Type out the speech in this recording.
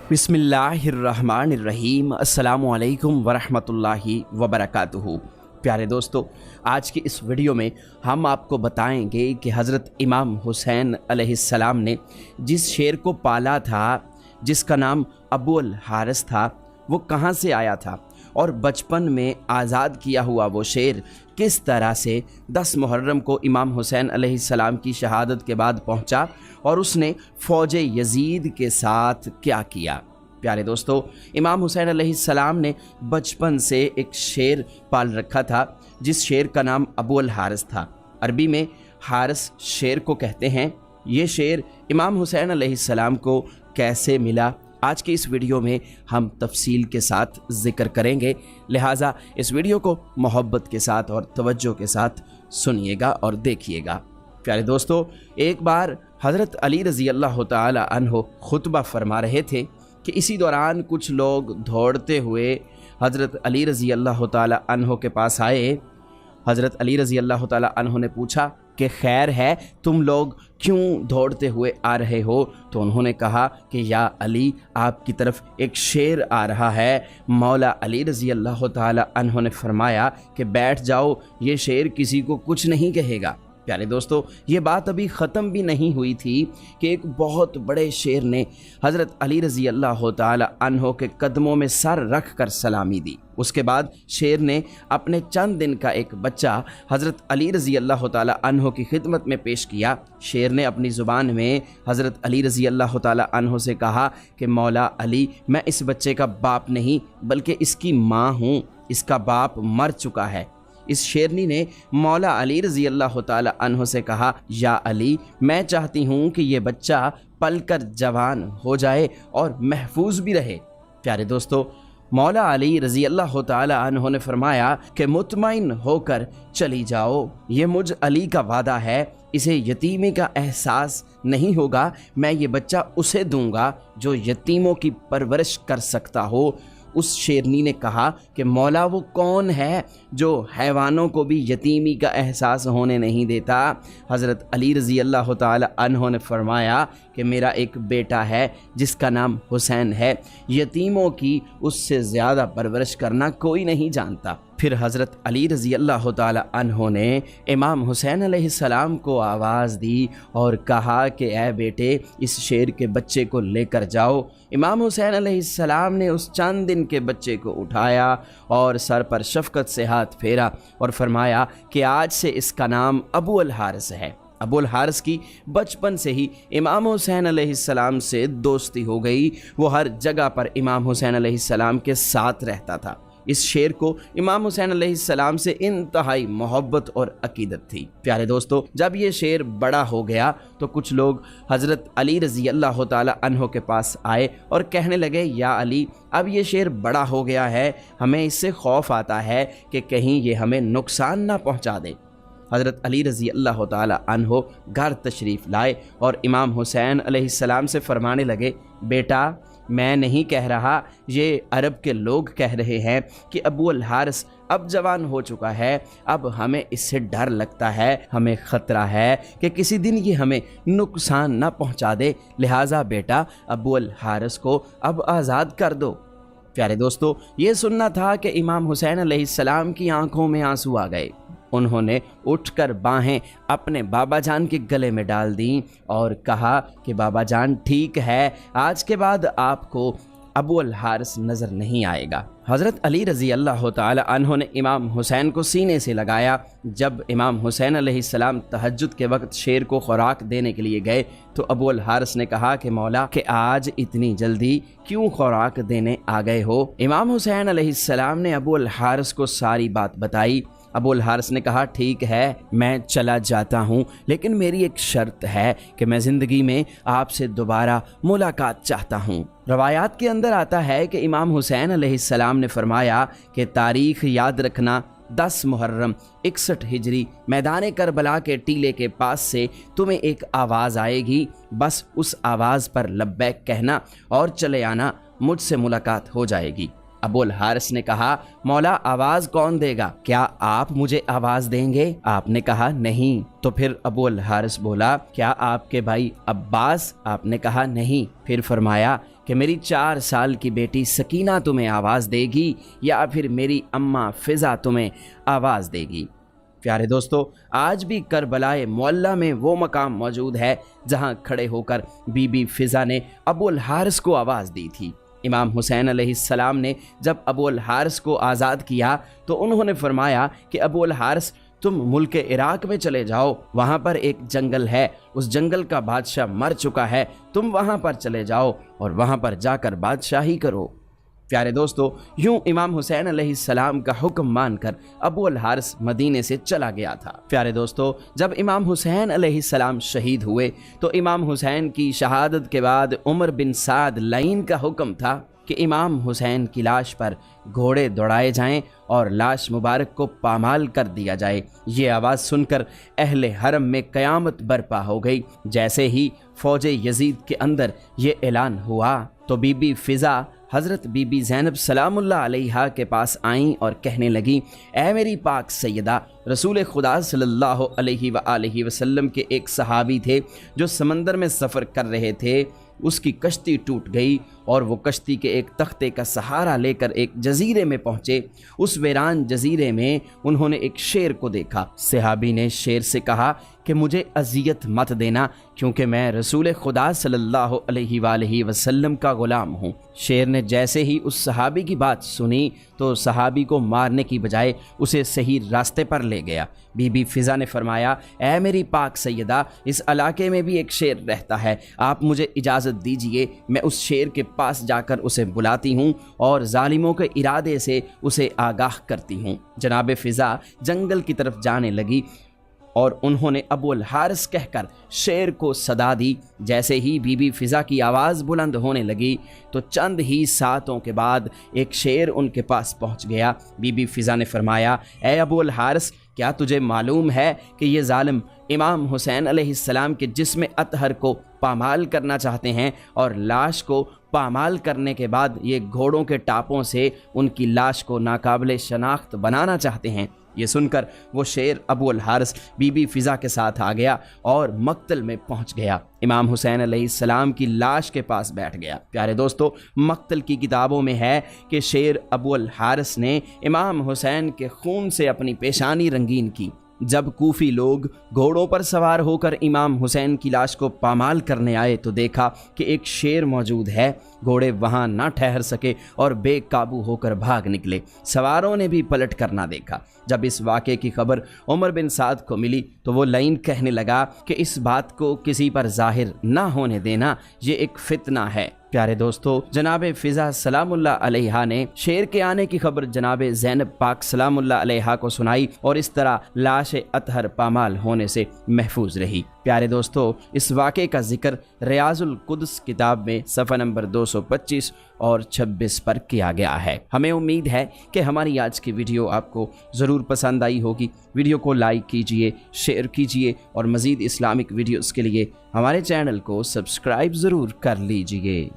बिस्मिल्लाहिर्रहमानिर्रहीम। अस्सलामु अलैकुम वरहमतुल्लाहि वबरकातुहू। प्यारे दोस्तों, आज की इस वीडियो में हम आपको बताएंगे कि हज़रत इमाम हुसैन अलैहिस्सलाम ने जिस शेर को पाला था, जिसका नाम अबुल हारिस था, वो कहाँ से आया था और बचपन में आज़ाद किया हुआ वो शेर किस तरह से 10 मुहर्रम को इमाम हुसैन अलैहिस्सलाम की शहादत के बाद पहुंचा और उसने फ़ौज यजीद के साथ क्या किया। प्यारे दोस्तों, इमाम हुसैन अलैहिस्सलाम ने बचपन से एक शेर पाल रखा था जिस शेर का नाम अबुल हारिस था। अरबी में हारिस शेर को कहते हैं। ये शेर इमाम हुसैन अलैहिस्सलाम को कैसे मिला, आज के इस वीडियो में हम तफसील के साथ ज़िक्र करेंगे, लिहाजा इस वीडियो को मोहब्बत के साथ और तवज्जो के साथ सुनिएगा और देखिएगा। प्यारे दोस्तों, एक बार हज़रत अली रज़ी अल्लाह ताला अन्हो खुतबा फरमा रहे थे कि इसी दौरान कुछ लोग दौड़ते हुए हज़रत अली रज़ी अल्लाह ताला अन्हो के पास आए। हज़रत अली रज़ी अल्लाह ताला अन्हो ने पूछा कि खैर है, तुम लोग क्यों दौड़ते हुए आ रहे हो? तो उन्होंने कहा कि या अली, आपकी तरफ एक शेर आ रहा है। मौला अली रज़ी अल्लाह ताला अन्हो ने फरमाया कि बैठ जाओ, ये शेर किसी को कुछ नहीं कहेगा। प्यारे दोस्तों, ये बात अभी ख़त्म भी नहीं हुई थी कि एक बहुत बड़े शेर ने हज़रत अली रज़ी अल्लाह ताला अन्हो के कदमों में सर रख कर सलामी दी। उसके बाद शेर ने अपने चंद दिन का एक बच्चा हज़रत अली रज़ी अल्लाह ताला अन्हो की खिदमत में पेश किया। शेर ने अपनी ज़ुबान में हज़रत अली रज़ी अल्लाह ताला अन्हो से कहा कि मौला अली, मैं इस बच्चे का बाप नहीं बल्कि इसकी माँ हूँ, इसका बाप मर चुका है। इस शेरनी ने मौला अली रज़ी अल्लाह ताला अन्हो से कहा, या अली, मैं चाहती हूँ कि ये बच्चा पलकर जवान हो जाए और महफूज भी रहे। प्यारे दोस्तों, मौला अली रज़ी अल्लाह ताला अन्हो ने फरमाया कि मुतमईन होकर चली जाओ, ये मुझ अली का वादा है, इसे यतीमी का एहसास नहीं होगा। मैं ये बच्चा उसे दूंगा जो यतीमों की परवरिश कर सकता हो। उस शेरनी ने कहा कि मौला, वो कौन है जो हैवानों को भी यतीमी का एहसास होने नहीं देता? हज़रत अली रज़ी अल्लाह ताला अन्हो ने फरमाया कि मेरा एक बेटा है जिसका नाम हुसैन है, यतीमों की उससे ज़्यादा परवरिश करना कोई नहीं जानता। फिर हज़रत अली रज़ी अल्लाह ताला अन्हो ने इमाम हुसैन अलैहिस्सलाम को आवाज़ दी और कहा कि ऐ बेटे, इस शेर के बच्चे को लेकर जाओ। इमाम हुसैन अलैहिस्सलाम ने उस चंद दिन के बच्चे को उठाया और सर पर शफ़क़त से हाथ फेरा और फरमाया कि आज से इसका नाम अबुल हारिस है। अबुल हारिस की बचपन से ही इमाम हुसैन अलैहिस्सलाम से दोस्ती हो गई। वो हर जगह पर इमाम हुसैन अलैहिस्सलाम के साथ रहता था। इस शेर को इमाम हुसैन अलैहिस्सलाम से इंतहाई मोहब्बत और अकीदत थी। प्यारे दोस्तों, जब ये शेर बड़ा हो गया तो कुछ लोग हज़रत अली रज़ी अल्लाह ताला अन्हो के पास आए और कहने लगे, या अली, अब ये शेर बड़ा हो गया है, हमें इससे खौफ आता है कि कहीं ये हमें नुकसान ना पहुँचा दे। हज़रत अली रज़ी अल्लाह ताला अन्हो घर तशरीफ़ लाए और इमाम हुसैन अलैहिस्सलाम से फरमाने लगे, बेटा, मैं नहीं कह रहा, ये अरब के लोग कह रहे हैं कि अबुल हारिस अब जवान हो चुका है, अब हमें इससे डर लगता है, हमें ख़तरा है कि किसी दिन ये हमें नुकसान ना पहुंचा दे, लिहाजा बेटा अबुल हारिस को अब आज़ाद कर दो। प्यारे दोस्तों, ये सुनना था कि इमाम हुसैन अलैहिस्सलाम की आंखों में आंसू आ गए। उन्होंने उठकर बाहें अपने बाबा जान के गले में डाल दी और कहा कि बाबा जान, ठीक है, आज के बाद आपको अबुल हारिस नज़र नहीं आएगा। हज़रत अली रज़ी अल्लाह ताला अन्हो ने इमाम हुसैन को सीने से लगाया। जब इमाम हुसैन अलैहिस्सलाम तहज्जुद के वक्त शेर को खुराक देने के लिए गए तो अबुल हारिस ने कहा कि मौला, कि आज इतनी जल्दी क्यों खुराक देने आ गए हो? इमाम हुसैन अलैहिस्सलाम ने अबुल हारिस को सारी बात बताई। अबुल हारिस ने कहा, ठीक है, मैं चला जाता हूँ, लेकिन मेरी एक शर्त है कि मैं ज़िंदगी में आपसे दोबारा मुलाकात चाहता हूँ। रवायात के अंदर आता है कि इमाम हुसैन अलैहिस्सलाम ने फरमाया कि तारीख़ याद रखना, 10 मुहर्रम 61 हिजरी मैदान करबला के टीले के पास से तुम्हें एक आवाज़ आएगी, बस उस आवाज़ पर लब्बैक कहना और चले आना, मुझसे मुलाकात हो जाएगी। अबुल हारिस ने कहा, मौला आवाज़ कौन देगा, क्या आप मुझे आवाज़ देंगे? आपने कहा नहीं। तो फिर अबुल हारिस बोला, क्या आपके भाई अब्बास? आपने कहा नहीं। फिर फरमाया कि मेरी 4 साल की बेटी सकीना तुम्हें आवाज़ देगी या फिर मेरी अम्मा फ़िज़ा तुम्हें आवाज़ देगी। प्यारे दोस्तों, आज भी करबलाए मौला में वो मकाम मौजूद है जहां खड़े होकर बीबी फ़िज़ा ने अबुल हारिस को आवाज़ दी थी। इमाम हुसैन अलैहिस्सलाम ने जब अबुल हारिस को आज़ाद किया तो उन्होंने फरमाया कि अबुल हारिस, तुम मुल्क इराक में चले जाओ, वहाँ पर एक जंगल है, उस जंगल का बादशाह मर चुका है, तुम वहाँ पर चले जाओ और वहाँ पर जाकर बादशाही करो। प्यारे दोस्तों, यूं इमाम हुसैन अलैहिस्सलाम का हुक्म मानकर अबुल हारिस मदीने से चला गया था। प्यारे दोस्तों, जब इमाम हुसैन अलैहिस्सलाम शहीद हुए तो इमाम हुसैन की शहादत के बाद उमर बिन साद लाइन का हुक्म था कि इमाम हुसैन की लाश पर घोड़े दौड़ाए जाएं और लाश मुबारक को पामाल कर दिया जाए। ये आवाज़ सुनकर अहले हरम में क़यामत बरपा हो गई। जैसे ही फ़ौज यजीद के अंदर ये ऐलान हुआ तो बीबी फ़िज़ा हज़रत बीबी ज़ैनब सलामुल्लाह अलैहा के पास आईं और कहने लगी, ऐ मेरी पाक सैयदा, रसूल खुदा सल्लल्लाहु अलैहि वसल्लम के एक सहाबी थे जो समंदर में सफ़र कर रहे थे, उसकी कश्ती टूट गई और वो कश्ती के एक तख्ते का सहारा लेकर एक जजीरे में पहुँचे। उस वीरान जजीरे में उन्होंने एक शेर को देखा। सहाबी ने शेर से कहा कि मुझे अजियत मत देना क्योंकि मैं रसूल खुदा सल्लल्लाहु अलैहि वसल्लम का ग़ुलाम हूँ। शेर ने जैसे ही उस सहाबी की बात सुनी तो सहाबी को मारने की बजाय उसे सही रास्ते पर ले गया। बीबी फ़िज़ा ने फरमाया, ऐ मेरी पाक सैयदा, इस इलाके में भी एक शेर रहता है, आप मुझे इजाज़त दीजिए, मैं उस शेर के पास जाकर उसे बुलाती हूँ और जालिमों के इरादे से उसे आगाह करती हूँ। जनाब फ़िज़ा जंगल की तरफ जाने लगी और उन्होंने अबुल हारिस कहकर शेर को सदा दी। जैसे ही बीबी फ़िज़ा की आवाज़ बुलंद होने लगी तो चंद ही सातों के बाद एक शेर उनके पास पहुंच गया। बीबी फ़िज़ा ने फरमाया, ऐ अबुल हारिस, क्या तुझे मालूम है कि ये जालिम इमाम हुसैन अलैहिस्सलाम के जिस्म अतहर को पामाल करना चाहते हैं और लाश को पामाल करने के बाद ये घोड़ों के टापों से उनकी लाश को नाकाबिले शनाख्त बनाना चाहते हैं। ये सुनकर वो शेर अबुल हारिस बीबी फ़िज़ा के साथ आ गया और मक्तल में पहुंच गया। इमाम हुसैन अलैहिस्सलाम की लाश के पास बैठ गया। प्यारे दोस्तों, मक्तल की किताबों में है कि शेर अबुल हारिस ने इमाम हुसैन के खून से अपनी पेशानी रंगीन की। जब कूफी लोग घोड़ों पर सवार होकर इमाम हुसैन की लाश को पामाल करने आए तो देखा कि एक शेर मौजूद है। घोड़े वहां ना ठहर सके और बेकाबू होकर भाग निकले। सवारों ने भी पलट कर ना देखा। जब इस वाक़े की खबर उमर बिन साद को मिली तो वो लाइन कहने लगा कि इस बात को किसी पर जाहिर ना होने देना, ये एक फितना है। प्यारे दोस्तों, जनाब फ़िज़ा सलामुल्लाह अलैहा ने शेर के आने की खबर जनाब ज़ैनब पाक सलामुल्लाह अलैहा को सुनाई और इस तरह लाश अतहर पामाल होने से महफूज रही। प्यारे दोस्तों, इस वाक़े का जिक्र रियाज़ुल कुद्स किताब में सफ़ा नंबर 225 और 26 पर किया गया है। हमें उम्मीद है कि हमारी आज की वीडियो आपको ज़रूर पसंद आई होगी। वीडियो को लाइक कीजिए, शेयर कीजिए और मज़ीद इस्लामिक वीडियोज़ के लिए हमारे चैनल को सब्सक्राइब ज़रूर कर लीजिए।